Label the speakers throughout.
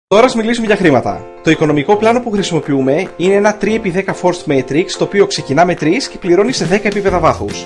Speaker 1: Τώρα ας μιλήσουμε για χρήματα. Το οικονομικό πλάνο που χρησιμοποιούμε είναι ένα 3x10 Forced Matrix, το οποίο ξεκινά με 3 και πληρώνει σε 10 επίπεδα βάθους.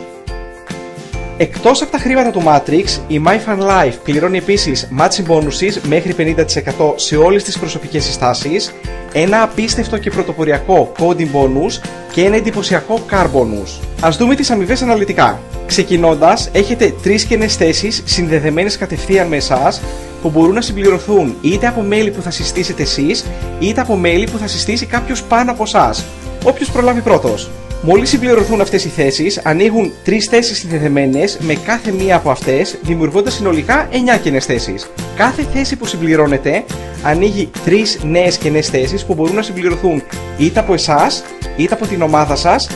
Speaker 1: Εκτός από τα χρήματα του Matrix, η MyFunLife πληρώνει επίσης matching bonuses μέχρι 50% σε όλες τις προσωπικές συστάσεις, ένα απίστευτο και πρωτοποριακό coding bonus και ένα εντυπωσιακό car bonus. Ας δούμε τις αμοιβές αναλυτικά. Ξεκινώντας, έχετε 3 κενές θέσεις συνδεδεμένες κατευθείαν με εσάς, που μπορούν να συμπληρωθούν είτε από μέλη που θα συστήσετε εσείς, είτε από μέλη που θα συστήσει κάποιος πάνω από εσάς, όποιος προλάβει πρώτος. Μόλις συμπληρωθούν αυτές οι θέσεις, ανοίγουν 3 θέσεις συνδεδεμένες με κάθε μία από αυτές, δημιουργώντας συνολικά 9 κενές θέσεις. Κάθε θέση που συμπληρώνεται ανοίγει 3 νέες κενές θέσεις που μπορούν να συμπληρωθούν είτε από εσάς, είτε από την ομάδα σας,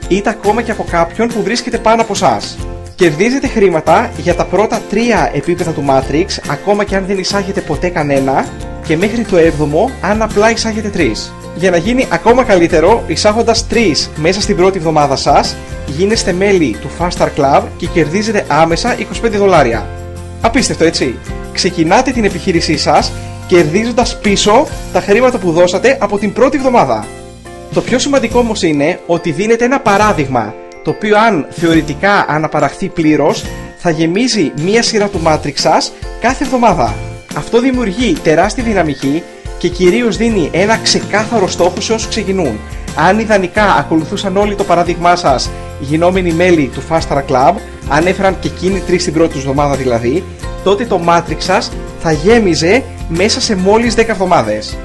Speaker 1: είτε ακόμα και από κάποιον που βρίσκεται πάνω από εσάς. Κερδίζετε χρήματα για τα πρώτα 3 επίπεδα του Matrix, ακόμα και αν δεν εισάγετε ποτέ κανένα, και μέχρι το 7ο αν απλά εισάγετε 3. Για να γίνει ακόμα καλύτερο, εισάγοντας 3 μέσα στην πρώτη εβδομάδα σας, γίνεστε μέλη του Fast Star Club και κερδίζετε άμεσα $25. Απίστευτο, έτσι? Ξεκινάτε την επιχείρησή σας κερδίζοντας πίσω τα χρήματα που δώσατε από την πρώτη εβδομάδα. Το πιο σημαντικό όμως είναι ότι δίνετε ένα παράδειγμα, το οποίο αν θεωρητικά αναπαραχθεί πλήρως, θα γεμίζει μία σειρά του Matrix σας κάθε εβδομάδα. Αυτό δημιουργεί τεράστια δυναμική και κυρίως δίνει ένα ξεκάθαρο στόχο σε όσους ξεκινούν. Αν ιδανικά ακολουθούσαν όλοι το παράδειγμά σας, γινόμενοι μέλη του Fast Star Club, αν έφεραν και εκείνοι 3 την πρώτη τους εβδομάδα δηλαδή, τότε το Matrix σας θα γέμιζε μέσα σε μόλις 10 εβδομάδες.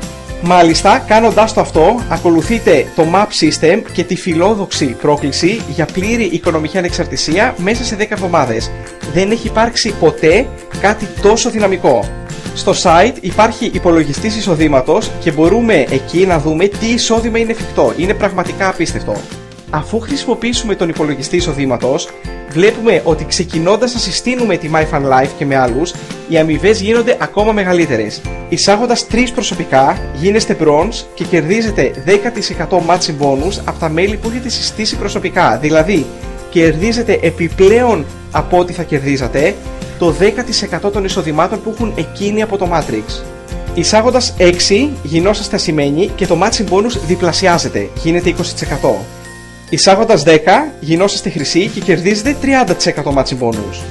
Speaker 1: Μάλιστα, κάνοντας το αυτό, ακολουθείτε το Map System και τη φιλόδοξη πρόκληση για πλήρη οικονομική ανεξαρτησία μέσα σε 10 εβδομάδες. Δεν έχει υπάρξει ποτέ κάτι τόσο δυναμικό. Στο site υπάρχει υπολογιστής εισοδήματος και μπορούμε εκεί να δούμε τι εισόδημα είναι εφικτό. Είναι πραγματικά απίστευτο. Αφού χρησιμοποιήσουμε τον υπολογιστή εισοδήματος, βλέπουμε ότι ξεκινώντας να συστήνουμε τη MyFunLife και με άλλους, οι αμοιβές γίνονται ακόμα μεγαλύτερες. Εισάγοντας 3 προσωπικά, γίνεστε bronze και κερδίζετε 10% matching bonus από τα μέλη που έχετε συστήσει προσωπικά. Δηλαδή, κερδίζετε επιπλέον από ό,τι θα κερδίζατε το 10% των εισοδημάτων που έχουν εκείνοι από το Matrix. Εισάγοντας 6, γινόσαστε ασημένοι και το matching bonus διπλασιάζεται, γίνεται 20%. Εισάγοντας 10, γινόσαστε χρυσοί και κερδίζετε 30% matching bonus.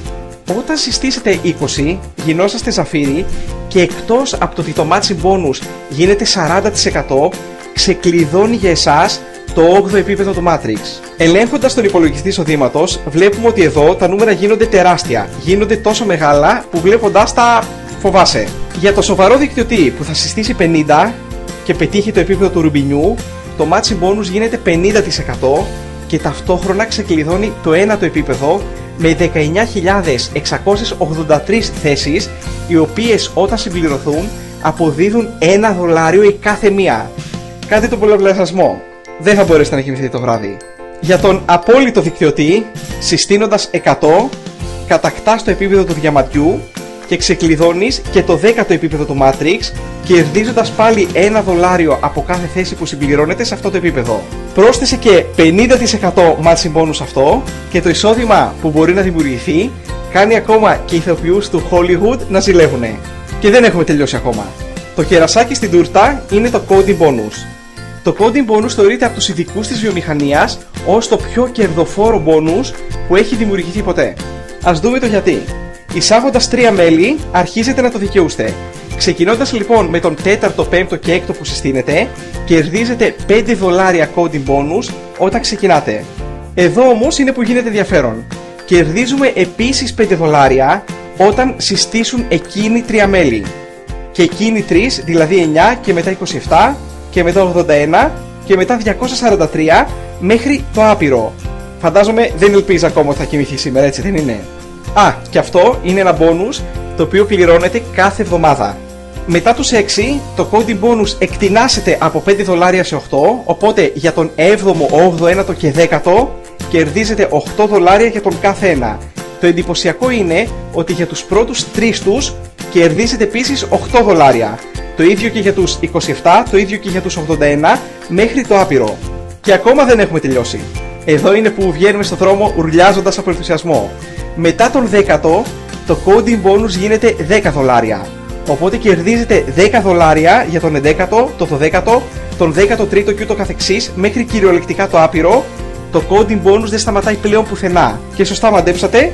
Speaker 1: Όταν συστήσετε 20, γινόσαστε ζαφύρι και εκτός από το ότι το matching bonus γίνεται 40%, ξεκλειδώνει για εσάς το 8ο επίπεδο του Matrix. Ελέγχοντας τον υπολογιστή εισοδήματος, βλέπουμε ότι εδώ τα νούμερα γίνονται τεράστια. Γίνονται τόσο μεγάλα που βλέποντας τα φοβάσαι. Για το σοβαρό δικτυωτή που θα συστήσει 50 και πετύχει το επίπεδο του ρουμπινιού, το matching bonus γίνεται 50% και ταυτόχρονα ξεκλειδώνει το 1ο επίπεδο με 19.683 θέσεις, οι οποίες όταν συμπληρωθούν αποδίδουν $1 η κάθε μία. Κάντε τον πολλαπλασιασμό. Δεν θα μπορέσετε να κοιμηθείτε το βράδυ. Για τον απόλυτο δικτυωτή, συστήνοντας 100, κατακτάς το επίπεδο του διαμαντιού και ξεκλειδώνεις και το 10ο επίπεδο του Matrix, κερδίζοντας πάλι $1 από κάθε θέση που συμπληρώνεται σε αυτό το επίπεδο. Πρόσθεσε και 50% matching bonus αυτό και το εισόδημα που μπορεί να δημιουργηθεί κάνει ακόμα και ηθοποιούς του Hollywood να ζηλεύουνε. Και δεν έχουμε τελειώσει ακόμα. Το κερασάκι στην τούρτα είναι το coding bonus. Το coding bonus θεωρείται από τους ειδικούς της βιομηχανίας ως το πιο κερδοφόρο bonus που έχει δημιουργηθεί ποτέ. Ας δούμε το γιατί. Εισάγοντας 3 μέλη, αρχίζετε να το δικαιούστε. Ξεκινώντας λοιπόν με τον 4ο, 5ο και 6ο που συστήνετε, κερδίζετε $5 coding bonus όταν ξεκινάτε. Εδώ όμως είναι που γίνεται ενδιαφέρον. Κερδίζουμε επίσης $5 όταν συστήσουν εκείνοι 3 μέλη. Και εκείνοι 3, δηλαδή 9 και μετά 27 και μετά 81 και μετά 243 μέχρι το άπειρο. Φαντάζομαι δεν ελπίζει ακόμα ότι θα κοιμηθεί σήμερα, έτσι δεν είναι? Και αυτό είναι ένα bonus το οποίο πληρώνεται κάθε εβδομάδα. Μετά τους 6, το coding bonus εκτινάσεται από $5 σε 8, οπότε για τον 7ο, 8ο, 9ο και 10ο κερδίζετε $8 για τον κάθε ένα. Το εντυπωσιακό είναι ότι για τους πρώτους 3 τους κερδίζετε επίσης $8. Το ίδιο και για τους 27, το ίδιο και για τους 81 μέχρι το άπειρο. Και ακόμα δεν έχουμε τελειώσει. Εδώ είναι που βγαίνουμε στο δρόμο ουρλιάζοντας από ενθουσιασμό. Μετά τον 10ο, το coding bonus γίνεται $10. Οπότε κερδίζετε $10 για τον 11ο, το 12ο, τον 13ο και ούτω καθεξής, μέχρι κυριολεκτικά το άπειρο. Το coding bonus δεν σταματάει πλέον πουθενά. Και σωστά μαντέψατε,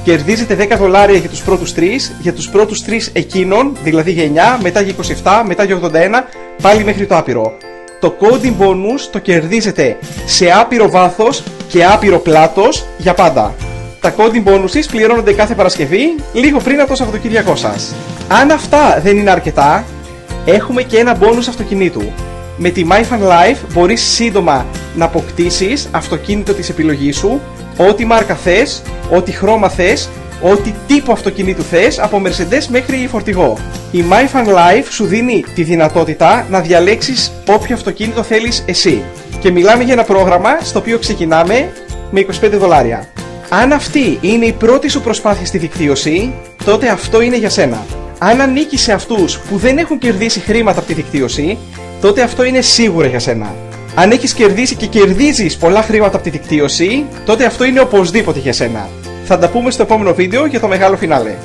Speaker 1: κερδίζετε $10 για τους πρώτους 3, για τους πρώτους 3 εκείνων, δηλαδή για 9, μετά για 27, μετά για 81, πάλι μέχρι το άπειρο. Το coding bonus το κερδίζετε σε άπειρο βάθος και άπειρο πλάτος για πάντα. Τα coding bonuses πληρώνονται κάθε Παρασκευή, λίγο πριν από το Σαββατοκύριακό σας. Αν αυτά δεν είναι αρκετά, έχουμε και ένα bonus αυτοκινήτου. Με τη MyFan Life μπορείς σύντομα να αποκτήσεις αυτοκίνητο της επιλογής σου, ό,τι μάρκα θες, ό,τι χρώμα θες, ό,τι τύπο αυτοκινήτου θες, από Mercedes μέχρι φορτηγό. Η MyFan Life σου δίνει τη δυνατότητα να διαλέξεις όποιο αυτοκίνητο θέλεις εσύ. Και μιλάμε για ένα πρόγραμμα στο οποίο ξεκινάμε με $25. Αν αυτή είναι η πρώτη σου προσπάθεια στη δικτύωση, τότε αυτό είναι για σένα. Αν ανήκεις σε αυτούς που δεν έχουν κερδίσει χρήματα από τη δικτύωση, τότε αυτό είναι σίγουρα για σένα. Αν έχεις κερδίσει και κερδίζεις πολλά χρήματα από τη δικτύωση, τότε αυτό είναι οπωσδήποτε για σένα. Θα τα πούμε στο επόμενο βίντεο για το μεγάλο φινάλε.